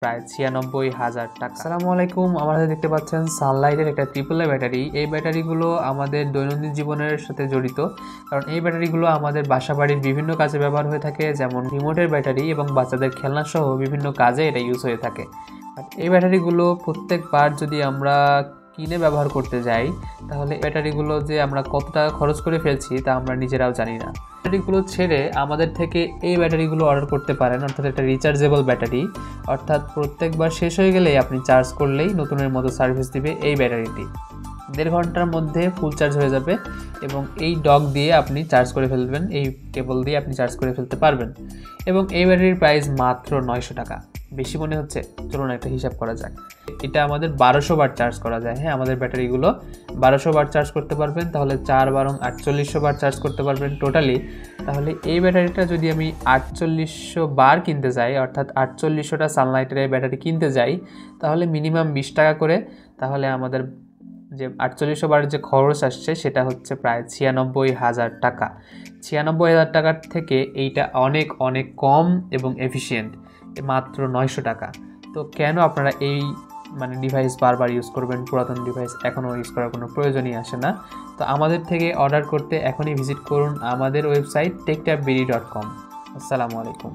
প্রায় 96,000 টাকা। আসসালামু আলাইকুম, আমাদের দেখতে পাচ্ছেন সানলাইটের একটা AAA ব্যাটারি। এই ব্যাটারিগুলো আমাদের দৈনন্দিন জীবনের সাথে জড়িত, কারণ এই ব্যাটারিগুলো আমাদের বাসাবাড়ির বিভিন্ন কাজে ব্যবহার হয়ে থাকে, যেমন রিমোটের ব্যাটারি এবং বাচ্চাদের খেলনা সহ বিভিন্ন কাজে এটা ইউজ হয়ে থাকে। এই ব্যাটারিগুলো প্রত্যেকবার যদি আমরা কিনে ব্যবহার করতে যাই, তাহলে ব্যাটারিগুলো যে আমরা কত টাকা খরচ করে ফেলছি তা আমরা নিজেরাও জানি না। ব্যাটারিগুলো ছেড়ে আমাদের থেকে এই ব্যাটারিগুলো অর্ডার করতে পারেন, অর্থাৎ একটা রিচার্জেবল ব্যাটারি। অর্থাৎ প্রত্যেকবার শেষ হয়ে গেলেই আপনি চার্জ করলেই নতুনের মতো সার্ভিস দিবে এই ব্যাটারিটি। 1.5 ঘন্টার মধ্যে ফুল চার্জ হয়ে যাবে এবং এই ডক দিয়ে আপনি চার্জ করে ফেলবেন, এই কেবল দিয়ে আপনি চার্জ করে ফেলতে পারবেন। এবং এই ব্যাটারির প্রাইস মাত্র 900 টাকা। বেশি মনে হচ্ছে? চলুন একটা হিসাব করা যাক। এটা আমাদের 1200 বার চার্জ করা যায়। হ্যাঁ, আমাদের ব্যাটারিগুলো 1200 বার চার্জ করতে পারবেন, তাহলে 4 বারং 4800 বার চার্জ করতে পারবেন টোটালি। তাহলে এই ব্যাটারিটা যদি আমি 4800 বার কিনতে যাই, অর্থাৎ 4800টা সানলাইটের এই ব্যাটারি কিনতে যাই, তাহলে মিনিমাম 20 টাকা করে। তাহলে আমাদের যে 4800 বারের যে খরচ আসছে সেটা হচ্ছে প্রায় 96,000 টাকা। 96,000 টাকার থেকে এইটা অনেক অনেক কম এবং এফিশিয়েন্ট, মাত্র 900 টাকা। তো কেন আপনারা এই ডিভাইস বারবার ইউজ করবেন? পুরাতন ডিভাইস এখনও ইউজ করার কোনো প্রয়োজনই আসে না। তো আমাদের থেকে অর্ডার করতে এখনই ভিজিট করুন আমাদের ওয়েবসাইট techtabd.com। আসসালামু আলাইকুম।